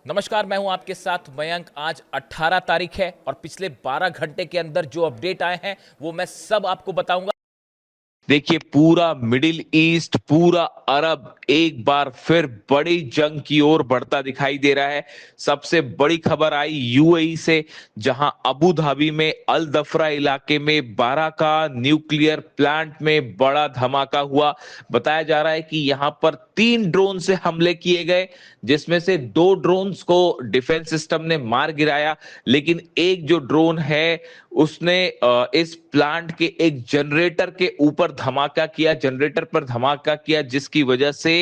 नमस्कार, मैं हूं आपके साथ मयंक। आज 18 तारीख है और पिछले 12 घंटे के अंदर जो अपडेट आए हैं वो मैं सब आपको बताऊंगा। देखिए, पूरा मिडिल ईस्ट, पूरा अरब एक बार फिर बड़ी जंग की ओर बढ़ता दिखाई दे रहा है। सबसे बड़ी खबर आई यूएई से, जहां अबू धाबी में अल दफरा इलाके में 12 का न्यूक्लियर प्लांट में बड़ा धमाका हुआ। बताया जा रहा है कि यहां पर 3 ड्रोन से हमले किए गए, जिसमें से 2 ड्रोन्स को डिफेंस सिस्टम ने मार गिराया, लेकिन एक जो ड्रोन है उसने इस प्लांट के एक जनरेटर के ऊपर धमाका किया, जनरेटर पर धमाका किया, जिसकी वजह से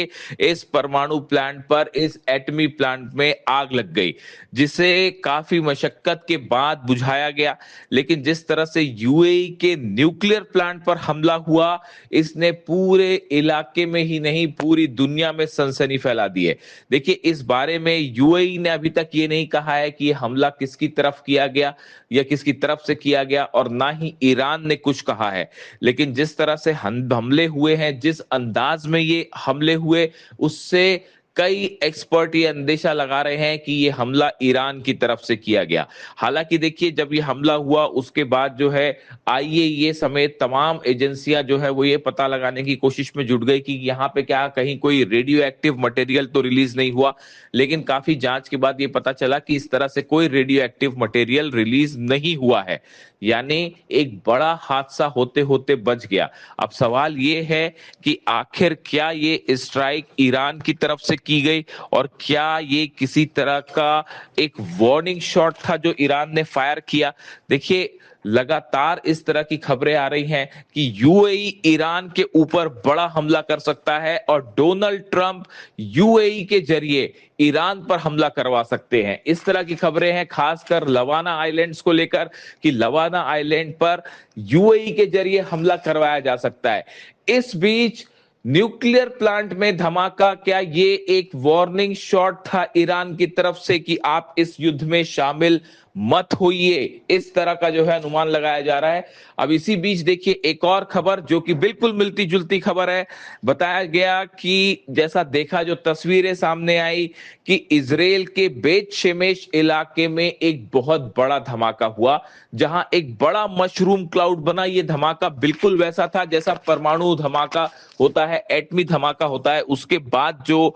इस परमाणु प्लांट पर, इस एटमी प्लांट में आग लग गई, जिसे काफी मशक्कत के बाद बुझाया गया। लेकिन जिस तरह से यूएई के न्यूक्लियर प्लांट पर हमला हुआ, इसने पूरे इलाके में ही नहीं पूरी दुनिया में सनसनी फैला दी है। देखिए, इस बारे में यूएई ने अभी तक ये नहीं कहा है कि यह हमला किसकी तरफ किया गया या किसकी तरफ से किया गया, और ना ही ईरान ने कुछ कहा है। लेकिन जिस तरह से हमले हुए हैं, जिस अंदाज में ये हमले हुए, उससे कई एक्सपर्ट ये अंदेशा लगा रहे हैं कि ये हमला ईरान की तरफ से किया गया। हालांकि देखिए, जब ये हमला हुआ उसके बाद जो है आईएईए समेत तमाम एजेंसियां जो है वो ये पता लगाने की कोशिश में जुट गई कि यहाँ पे क्या कहीं कोई रेडियो एक्टिव मटेरियल तो रिलीज नहीं हुआ। लेकिन काफी जांच के बाद ये पता चला कि इस तरह से कोई रेडियो एक्टिव मटेरियल रिलीज नहीं हुआ है, यानी एक बड़ा हादसा होते होते बच गया। अब सवाल ये है कि आखिर क्या ये स्ट्राइक ईरान की तरफ से की गई, और क्या ये किसी तरह का एक वार्निंग शॉट था जो ईरान ने फायर किया। देखिए, लगातार इस तरह की खबरें आ रही हैं कि यूएई ईरान के ऊपर बड़ा हमला कर सकता है और डोनाल्ड ट्रंप यूएई के जरिए ईरान पर हमला करवा सकते हैं। इस तरह की खबरें हैं, खासकर लवाना आइलैंड्स को लेकर, कि लवाना आइलैंड पर यूएई के जरिए हमला करवाया जा सकता है। इस बीच न्यूक्लियर प्लांट में धमाका, क्या ये एक वार्निंग शॉट था ईरान की तरफ से कि आप इस युद्ध में शामिल मत होइए? इस तरह का जो है अनुमान लगाया जा रहा है। अब इसी बीच देखिए, एक और खबर जो कि बिल्कुल मिलती जुलती खबर है। बताया गया कि जैसा देखा, जो तस्वीरें सामने आई कि इजराइल के बेत शेमेश इलाके में एक बहुत बड़ा धमाका हुआ, जहां एक बड़ा मशरूम क्लाउड बना। यह धमाका बिल्कुल वैसा था जैसा परमाणु धमाका होता है, एटमी धमाका होता है, उसके बाद जो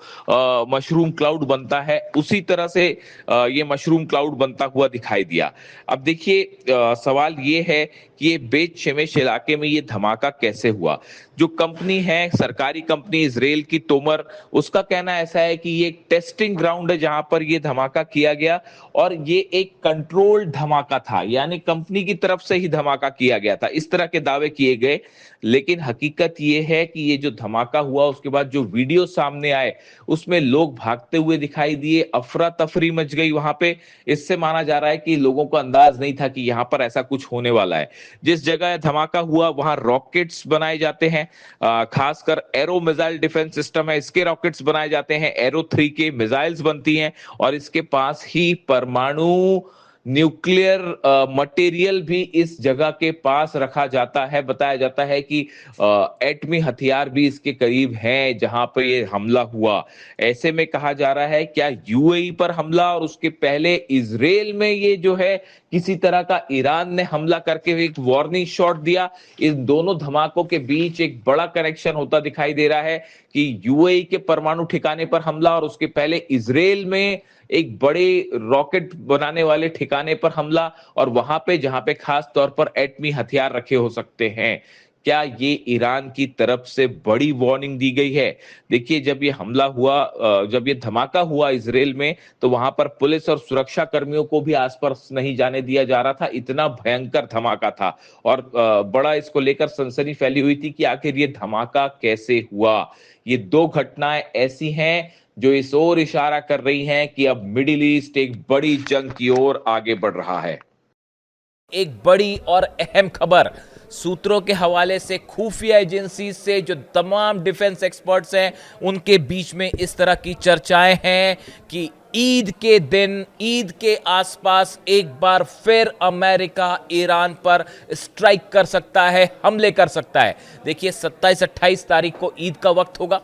मशरूम क्लाउड बनता है, उसी तरह से ये मशरूम क्लाउड बनता हुआ दिखाई दिया। अब देखिए, सवाल ये है कि ये बेत शेमेश इलाके में ये धमाका कैसे हुआ। जो कंपनी है, सरकारी कंपनी इजराइल की तोमर, उसका कहना ऐसा है कि ये एक टेस्टिंग ग्राउंड है जहां पर ये धमाका किया गया, और ये एक कंट्रोल्ड धमाका था, यानी कंपनी की तरफ से ही धमाका किया गया था, इस तरह के दावे किए गए। लेकिन हकीकत ये है कि ये जो धमाका हुआ, उसके बाद जो वीडियो सामने आए, उसमें लोग भागते हुए दिखाई दिए, अफरा तफरी मच गई वहां पे। इससे माना जा रहा है कि लोगों को अंदाज नहीं था कि यहां पर ऐसा कुछ होने वाला है। जिस जगह धमाका हुआ वहां रॉकेट्स बनाए जाते हैं, खासकर एरो मिसाइल डिफेंस सिस्टम है, इसके रॉकेट्स बनाए जाते हैं, एरो 3 के मिसाइल्स बनती हैं, और इसके पास ही परमाणु न्यूक्लियर मटेरियल भी इस जगह के पास रखा जाता है। बताया जाता है कि एटमी हथियार भी इसके करीब हैं जहां पर ये हमला हुआ। ऐसे में कहा जा रहा है, क्या यूएई पर हमला और उसके पहले इजराइल में ये जो है किसी तरह का ईरान ने हमला करके एक वार्निंग शॉट दिया। इन दोनों धमाकों के बीच एक बड़ा कनेक्शन होता दिखाई दे रहा है कि यूएई के परमाणु ठिकाने पर हमला और उसके पहले इजराइल में एक बड़े रॉकेट बनाने वाले ठिकाने पर हमला, और वहां पे जहां पे खास तौर पर एटमी हथियार रखे हो सकते हैं। क्या ये ईरान की तरफ से बड़ी वार्निंग दी गई है? देखिए, जब ये हमला हुआ, जब ये धमाका हुआ इजराइल में, तो वहां पर पुलिस और सुरक्षा कर्मियों को भी आसपास नहीं जाने दिया जा रहा था, इतना भयंकर धमाका था। और बड़ा इसको लेकर सनसनी फैली हुई थी कि आखिर ये धमाका कैसे हुआ। ये दो घटनाएं ऐसी हैं जो इस ओर इशारा कर रही हैं कि अब मिडिल ईस्ट एक बड़ी जंग की ओर आगे बढ़ रहा है। एक बड़ी और अहम खबर सूत्रों के हवाले से, खुफिया एजेंसी से, जो तमाम डिफेंस एक्सपर्ट्स हैं उनके बीच में इस तरह की चर्चाएं हैं कि ईद के दिन, ईद के आसपास एक बार फिर अमेरिका ईरान पर स्ट्राइक कर सकता है, हमले कर सकता है। देखिए, 27-28 तारीख को ईद का वक्त होगा।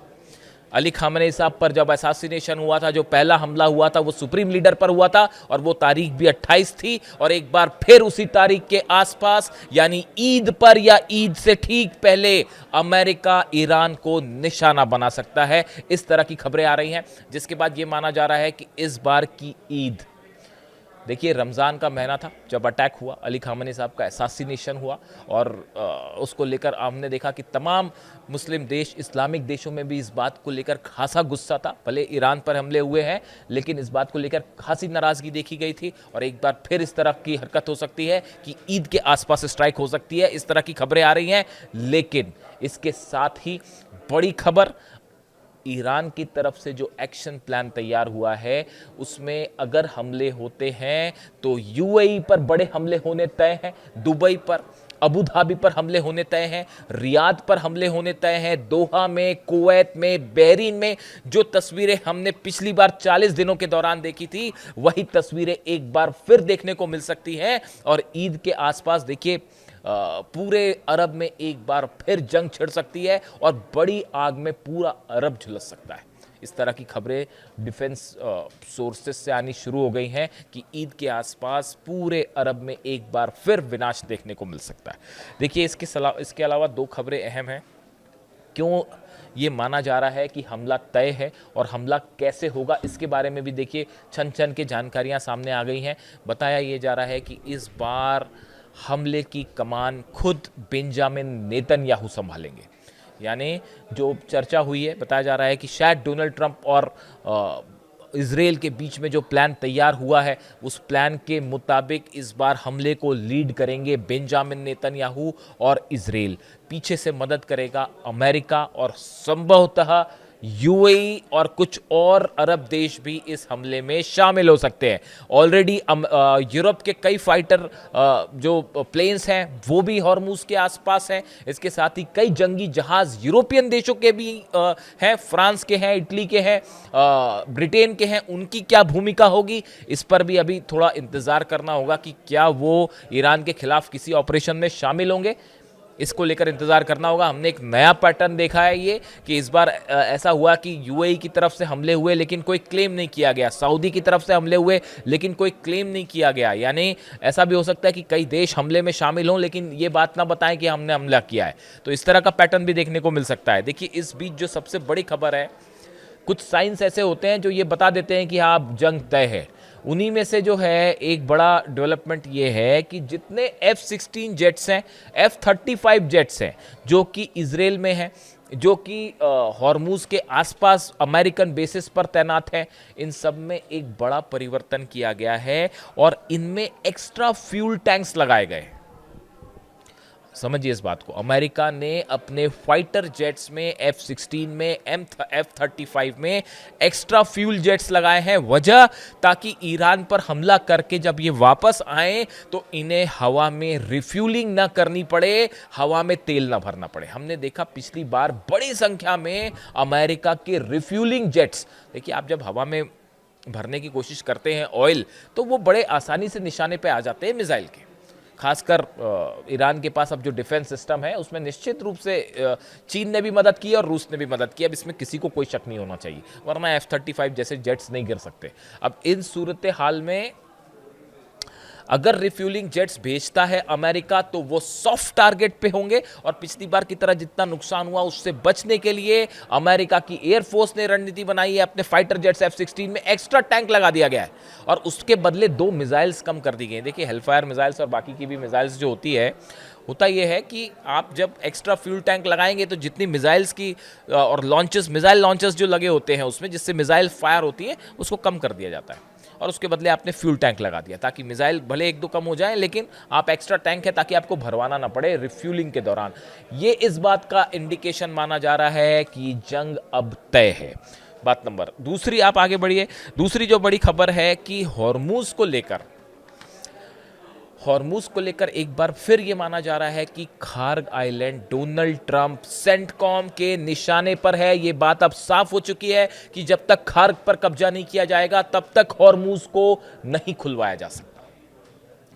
अली खामनेई साहब पर जब असैसिनेशन हुआ था, जो पहला हमला हुआ था वो सुप्रीम लीडर पर हुआ था और वो तारीख भी 28 थी। और एक बार फिर उसी तारीख के आसपास यानी ईद पर या ईद से ठीक पहले अमेरिका ईरान को निशाना बना सकता है, इस तरह की खबरें आ रही हैं। जिसके बाद ये माना जा रहा है कि इस बार की ईद, देखिए रमज़ान का महीना था जब अटैक हुआ, अली खामनेई साहब का असैसिनेशन हुआ और उसको लेकर हमने देखा कि तमाम मुस्लिम देश, इस्लामिक देशों में भी इस बात को लेकर खासा गुस्सा था। भले ईरान पर हमले हुए हैं लेकिन इस बात को लेकर खासी नाराज़गी देखी गई थी और एक बार फिर इस तरह की हरकत हो सकती है कि ईद के आसपास स्ट्राइक हो सकती है, इस तरह की खबरें आ रही हैं। लेकिन इसके साथ ही बड़ी खबर, ईरान की तरफ से जो एक्शन प्लान तैयार हुआ है उसमें अगर हमले होते हैं तो यूएई पर बड़े हमले होने तय हैं, दुबई पर, अबू धाबी पर हमले होने तय हैं, रियाद पर हमले होने तय हैं, दोहा में, कुवैत में, बहरीन में। जो तस्वीरें हमने पिछली बार 40 दिनों के दौरान देखी थी वही तस्वीरें एक बार फिर देखने को मिल सकती हैं। और ईद के आसपास देखिए पूरे अरब में एक बार फिर जंग छिड़ सकती है और बड़ी आग में पूरा अरब झुलस सकता है। इस तरह की खबरें डिफेंस सोर्सेस से आनी शुरू हो गई हैं कि ईद के आसपास पूरे अरब में एक बार फिर विनाश देखने को मिल सकता है। देखिए इसके अलावा दो खबरें अहम हैं। क्यों ये माना जा रहा है कि हमला तय है और हमला कैसे होगा, इसके बारे में भी देखिए छन छन के जानकारियां सामने आ गई हैं। बताया ये जा रहा है कि इस बार हमले की कमान खुद बेंजामिन नेतन्याहू संभालेंगे। यानी जो चर्चा हुई है, बताया जा रहा है कि शायद डोनाल्ड ट्रंप और इजराइल के बीच में जो प्लान तैयार हुआ है उस प्लान के मुताबिक इस बार हमले को लीड करेंगे बेंजामिन नेतन्याहू और इजराइल, पीछे से मदद करेगा अमेरिका और संभवतः यूएई और कुछ और अरब देश भी इस हमले में शामिल हो सकते हैं। ऑलरेडी यूरोप के कई फाइटर जो प्लेन्स हैं वो भी हॉर्मुज के आसपास हैं। इसके साथ ही कई जंगी जहाज यूरोपियन देशों के भी हैं, फ्रांस के हैं, इटली के हैं, ब्रिटेन के हैं। उनकी क्या भूमिका होगी इस पर भी अभी थोड़ा इंतज़ार करना होगा कि क्या वो ईरान के खिलाफ किसी ऑपरेशन में शामिल होंगे, इसको लेकर इंतजार करना होगा। हमने एक नया पैटर्न देखा है ये कि इस बार ऐसा हुआ कि यूएई की तरफ से हमले हुए लेकिन कोई क्लेम नहीं किया गया, सऊदी की तरफ से हमले हुए लेकिन कोई क्लेम नहीं किया गया। यानी ऐसा भी हो सकता है कि कई देश हमले में शामिल हों लेकिन ये बात ना बताएं कि हमने हमला किया है। तो इस तरह का पैटर्न भी देखने को मिल सकता है। देखिए इस बीच जो सबसे बड़ी खबर है, कुछ साइंस ऐसे होते हैं जो ये बता देते हैं कि हाँ जंग तय है। उन्हीं में से जो है एक बड़ा डेवलपमेंट ये है कि जितने F-16 जेट्स हैं, F-35 जेट्स हैं जो कि इजराइल में हैं, जो कि हॉर्मुज के आसपास अमेरिकन बेसिस पर तैनात हैं, इन सब में एक बड़ा परिवर्तन किया गया है और इनमें एक्स्ट्रा फ्यूल टैंक्स लगाए गए। समझिए इस बात को, अमेरिका ने अपने फाइटर जेट्स में F-16 में F-35 में एक्स्ट्रा फ्यूल जेट्स लगाए हैं। वजह ताकि ईरान पर हमला करके जब ये वापस आए तो इन्हें हवा में रिफ्यूलिंग ना करनी पड़े, हवा में तेल ना भरना पड़े। हमने देखा पिछली बार बड़ी संख्या में अमेरिका के रिफ्यूलिंग जेट्स, देखिए आप जब हवा में भरने की कोशिश करते हैं ऑयल तो वो बड़े आसानी से निशाने पे आ जाते हैं मिसाइल के। खासकर ईरान के पास अब जो डिफेंस सिस्टम है उसमें निश्चित रूप से चीन ने भी मदद की और रूस ने भी मदद की। अब इसमें किसी को कोई शक नहीं होना चाहिए, वरना F-35 जैसे जेट्स नहीं गिर सकते। अब इन सूरत हाल में अगर रिफ्यूलिंग जेट्स भेजता है अमेरिका तो वो सॉफ्ट टारगेट पे होंगे और पिछली बार की तरह जितना नुकसान हुआ उससे बचने के लिए अमेरिका की एयरफोर्स ने रणनीति बनाई है। अपने फाइटर जेट्स F-16 में एक्स्ट्रा टैंक लगा दिया गया है और उसके बदले 2 मिसाइल्स कम कर दी गई। देखिए हेलफायर मिसाइल्स और बाकी की भी मिसाइल्स जो होती है, होता यह है कि आप जब एक्स्ट्रा फ्यूल टैंक लगाएंगे तो जितनी मिसाइल्स की और लॉन्चेस, मिसाइल लॉन्चेस जो लगे होते हैं उसमें जिससे मिसाइल फायर होती है उसको कम कर दिया जाता है और उसके बदले आपने फ्यूल टैंक लगा दिया ताकि मिसाइल भले 1-2 कम हो जाए लेकिन आप एक्स्ट्रा टैंक है ताकि आपको भरवाना ना पड़े रिफ्यूलिंग के दौरान। ये इस बात का इंडिकेशन माना जा रहा है कि जंग अब तय है। बात नंबर दूसरी, आप आगे बढ़िए। दूसरी जो बड़ी खबर है कि हॉर्मुज को लेकर एक बार फिर ये माना जा रहा है कि Kharg island Donald Trump CENTCOM के निशाने पर है। ये बात अब साफ हो चुकी है कि जब तक खार्ग पर कब्जा नहीं किया जाएगा तब तक हॉर्मुज को नहीं खुलवाया जा सकता।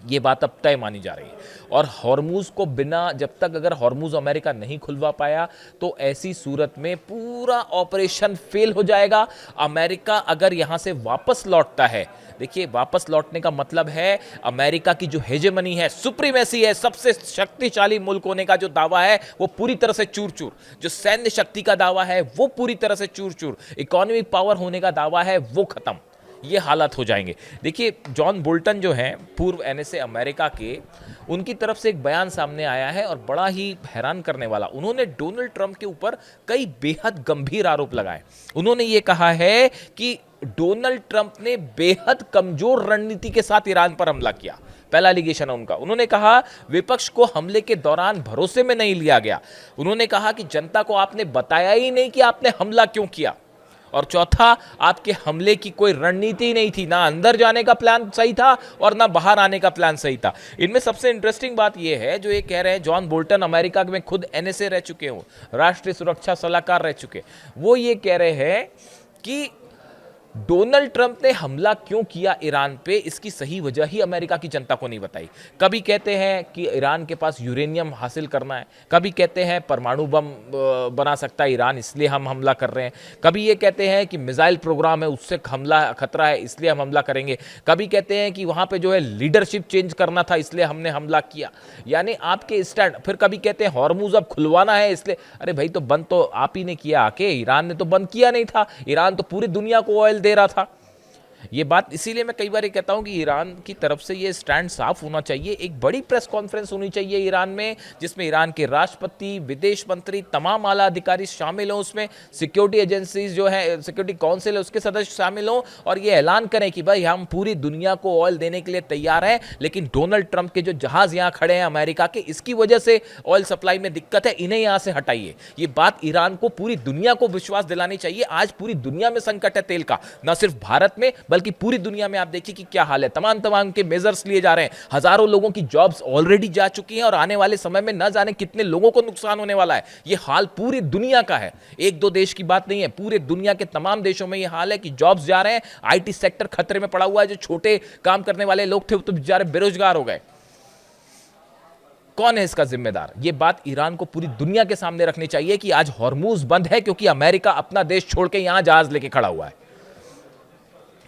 ये बात अब तय मानी जा रही है। और हॉर्मूज को बिना, जब तक अगर हॉर्मूज अमेरिका नहीं खुलवा पाया तो ऐसी सूरत में पूरा ऑपरेशन फेल हो जाएगा। अमेरिका अगर यहां से वापस लौटता है, देखिए वापस लौटने का मतलब है अमेरिका की जो हेजेमनी है, सुप्रीमेसी है, सबसे शक्तिशाली मुल्क होने का जो दावा है वो पूरी तरह से चूर चूर, जो सैन्य शक्ति का दावा है वो पूरी तरह से चूर चूर, इकोनॉमिक पावर होने का दावा है वो खत्म। ये हालात हो जाएंगे। देखिए जॉन बोल्टन जो हैं पूर्व एनएसए अमेरिका के, उनकी तरफ से एक बयान सामने आया है और बड़ा ही हैरान करने वाला। उन्होंने डोनाल्ड ट्रंप के ऊपर कई बेहद गंभीर आरोप लगाए। उन्होंने ये कहा है कि डोनाल्ड ट्रंप ने बेहद कमजोर रणनीति के साथ ईरान पर हमला किया। पहला एलिगेशन है उनका। उन्होंने कहा विपक्ष को हमले के दौरान भरोसे में नहीं लिया गया। उन्होंने कहा कि जनता को आपने बताया ही नहीं कि आपने हमला क्यों किया। और चौथा, आपके हमले की कोई रणनीति नहीं थी, ना अंदर जाने का प्लान सही था और ना बाहर आने का प्लान सही था। इनमें सबसे इंटरेस्टिंग बात यह है जो ये कह रहे हैं, जॉन बोल्टन अमेरिका में खुद एनएसए रह चुके हो, राष्ट्रीय सुरक्षा सलाहकार रह चुके, वो ये कह रहे हैं कि डोनाल्ड ट्रंप ने हमला क्यों किया ईरान पे, इसकी सही वजह ही अमेरिका की जनता को नहीं बताई। कभी कहते हैं कि ईरान के पास यूरेनियम हासिल करना है, कभी कहते हैं परमाणु बम बना सकता है ईरान इसलिए हम हमला कर रहे हैं, कभी ये कहते हैं कि मिसाइल प्रोग्राम है उससे हमला खतरा है इसलिए हम हमला करेंगे, कभी कहते हैं कि वहां पे जो है लीडरशिप चेंज करना था इसलिए हमने हमला किया। यानी आपके स्टैंड, फिर कभी कहते हैं हॉर्मूज अब खुलवाना है इसलिए। अरे भाई तो बंद तो आप ही ने किया आके, ईरान ने तो बंद किया नहीं था। ईरान तो पूरी दुनिया को ऑयल दे रहा था। ये बात इसीलिए मैं कई बार ये कहता हूं कि ईरान की तरफ से ये स्टैंड साफ होना चाहिए। एक बड़ी प्रेस कॉन्फ्रेंस होनी चाहिए ईरान में, जिसमें ईरान के राष्ट्रपति, विदेश मंत्री, तमाम आला अधिकारी शामिल हों, उसमें सिक्योरिटी एजेंसीज जो है, सिक्योरिटी काउंसिल है उसके सदस्य शामिल हों और ये ऐलान करें कि भाई हम पूरी दुनिया को ऑयल देने के लिए तैयार हैं, लेकिन डोनाल्ड ट्रंप के जो जहाज यहां खड़े हैं अमेरिका के, इसकी वजह से ऑयल सप्लाई में दिक्कत है, इन्हें यहां से हटाइए। ये बात ईरान को, पूरी दुनिया को विश्वास दिलानी चाहिए। आज पूरी दुनिया में संकट है तेल का, न सिर्फ भारत में बल्कि पूरी दुनिया में। आप देखिए कि क्या हाल है, तमाम के मेजर्स लिए जा रहे हैं, हजारों लोगों की जॉब्स ऑलरेडी जा चुकी हैं और आने वाले समय में न जाने कितने लोगों को नुकसान होने वाला है। यह हाल पूरी दुनिया का है, एक दो देश की बात नहीं है, पूरे दुनिया के तमाम देशों में यह हाल है कि जॉब्स जा रहे हैं, आईटी सेक्टर खतरे में पड़ा हुआ है। जो छोटे काम करने वाले लोग थे वो तो बेचारे बेरोजगार हो गए। कौन है इसका जिम्मेदार? यह बात ईरान को पूरी दुनिया के सामने रखनी चाहिए कि आज हॉर्मूज बंद है क्योंकि अमेरिका अपना देश छोड़ के यहां जहाज लेके खड़ा हुआ है।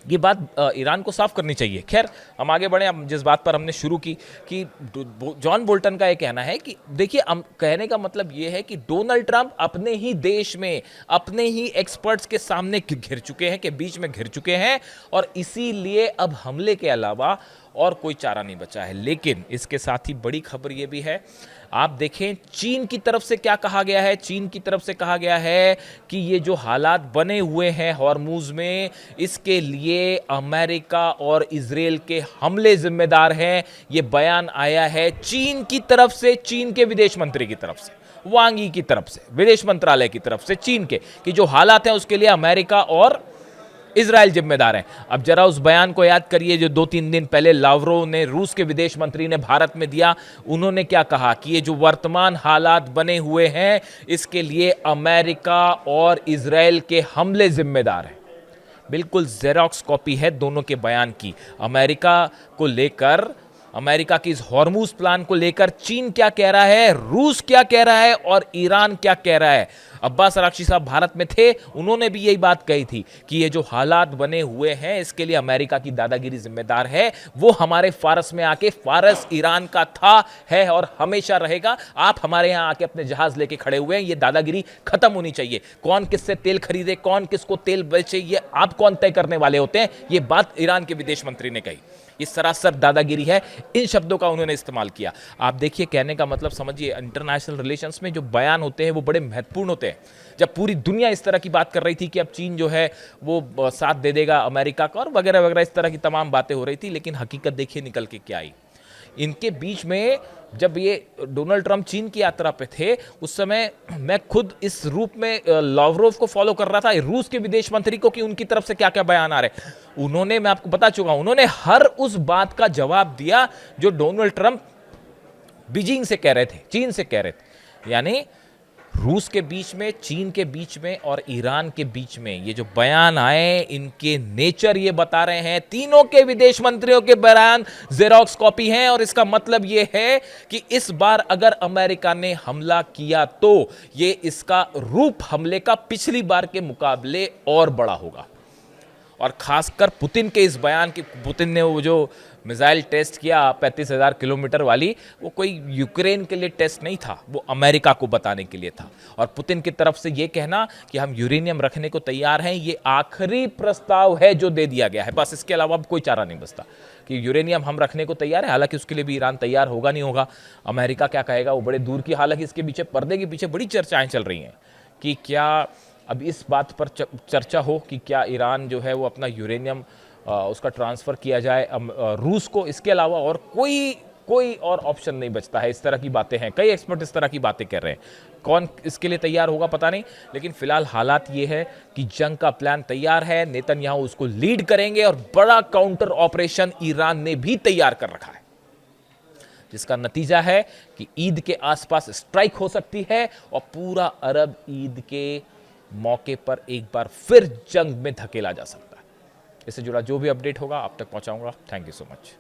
ये बात ईरान को साफ करनी चाहिए। खैर हम आगे बढ़े। अब जिस बात पर हमने शुरू की कि जॉन बोल्टन का ये कहना है कि देखिए, कहने का मतलब ये है कि डोनाल्ड ट्रंप अपने ही देश में अपने ही एक्सपर्ट्स के सामने घिर चुके हैं, के बीच में घिर चुके हैं और इसीलिए अब हमले के अलावा और कोई चारा नहीं बचा है। लेकिन इसके साथ ही बड़ी खबर यह भी है, आप देखें चीन की तरफ से क्या कहा गया है। चीन की तरफ से कहा गया है कि ये जो हालात बने हुए हैं हॉर्मूज में, इसके लिए अमेरिका और इजराइल के हमले जिम्मेदार हैं। ये बयान आया है चीन की तरफ से, चीन के विदेश मंत्री की तरफ से, वांग यी की तरफ से, विदेश मंत्रालय की तरफ से चीन के, कि जो हालात हैं उसके लिए अमेरिका और इजराइल जिम्मेदार है। अब जरा उस बयान को याद करिए जो 2-3 दिन पहले लावरोव ने, रूस के विदेश मंत्री ने भारत में दिया। उन्होंने क्या कहा कि ये जो वर्तमान हालात बने हुए हैं इसके लिए अमेरिका और इजराइल के हमले जिम्मेदार हैं। बिल्कुल जेरोक्स कॉपी है दोनों के बयान की। अमेरिका को लेकर, अमेरिका की इस हॉर्मूज प्लान को लेकर चीन क्या कह रहा है, रूस क्या कह रहा है और ईरान क्या कह रहा है। अब्बास अराक्ची साहब भारत में थे, उन्होंने भी यही बात कही थी कि ये जो हालात बने हुए हैं इसके लिए अमेरिका की दादागिरी जिम्मेदार है। वो हमारे फारस में आके, फारस ईरान का था, है और हमेशा रहेगा। आप हमारे यहां आके अपने जहाज लेके खड़े हुए हैं, ये दादागिरी खत्म होनी चाहिए। कौन किससे तेल खरीदे, कौन किसको तेल बेचे, ये आप कौन तय करने वाले होते हैं। ये बात ईरान के विदेश मंत्री ने कही। ये सरासर दादागिरी है। इन शब्दों का उन्होंने इस्तेमाल किया। आप देखिए, कहने का मतलब समझिए, इंटरनेशनल रिलेशंस में जो बयान होते हैं वो बड़े महत्वपूर्ण होते हैं। जब पूरी दुनिया इस तरह की बात कर रही थी कि अब चीन जो है वो साथ दे देगा अमेरिका का और वगैरह वगैरह, इस तरह की तमाम बातें हो रही थी, लेकिन हकीकत देखिए निकल के क्या आई। इनके बीच में जब ये डोनाल्ड ट्रंप चीन की यात्रा पे थे, उस समय मैं खुद इस रूप में लावरोव को फॉलो कर रहा था, रूस के विदेश मंत्री को, कि उनकी तरफ से क्या क्या बयान आ रहे। उन्होंने, मैं आपको बता चुका हूं, उन्होंने हर उस बात का जवाब दिया जो डोनाल्ड ट्रंप बीजिंग से कह रहे थे, चीन से कह रहे थे। यानी रूस के बीच में, चीन के बीच में और ईरान के बीच में ये जो बयान आए, इनके नेचर ये बता रहे हैं। तीनों के विदेश मंत्रियों के बयान जेरोक्स कॉपी हैं और इसका मतलब ये है कि इस बार अगर अमेरिका ने हमला किया तो ये इसका रूप हमले का पिछली बार के मुकाबले और बड़ा होगा। और खासकर पुतिन के इस बयान की, पुतिन ने वो जो मिसाइल टेस्ट किया 35,000 किलोमीटर वाली, वो कोई यूक्रेन के लिए टेस्ट नहीं था, वो अमेरिका को बताने के लिए था। और पुतिन की तरफ से ये कहना कि हम यूरेनियम रखने को तैयार हैं, ये आखिरी प्रस्ताव है जो दे दिया गया है, बस इसके अलावा अब कोई चारा नहीं बचता कि यूरेनियम हम रखने को तैयार है। हालांकि उसके लिए भी ईरान तैयार होगा नहीं होगा, अमेरिका क्या कहेगा वो बड़े दूर की। हालांकि इसके पीछे, पर्दे के पीछे बड़ी चर्चाएं चल रही हैं कि क्या अब इस बात पर चर्चा हो कि क्या ईरान जो है वो अपना यूरेनियम उसका ट्रांसफ़र किया जाए रूस को। इसके अलावा और कोई और ऑप्शन नहीं बचता है। इस तरह की बातें हैं, कई एक्सपर्ट इस तरह की बातें कर रहे हैं। कौन इसके लिए तैयार होगा पता नहीं, लेकिन फिलहाल हालात ये है कि जंग का प्लान तैयार है, नेतन्याहू उसको लीड करेंगे और बड़ा काउंटर ऑपरेशन ईरान ने भी तैयार कर रखा है, जिसका नतीजा है कि ईद के आसपास स्ट्राइक हो सकती है और पूरा अरब ईद के मौके पर एक बार फिर जंग में धकेला जा सकता है। इससे जुड़ा जो भी अपडेट होगा आप तक पहुंचाऊंगा। Thank you so much.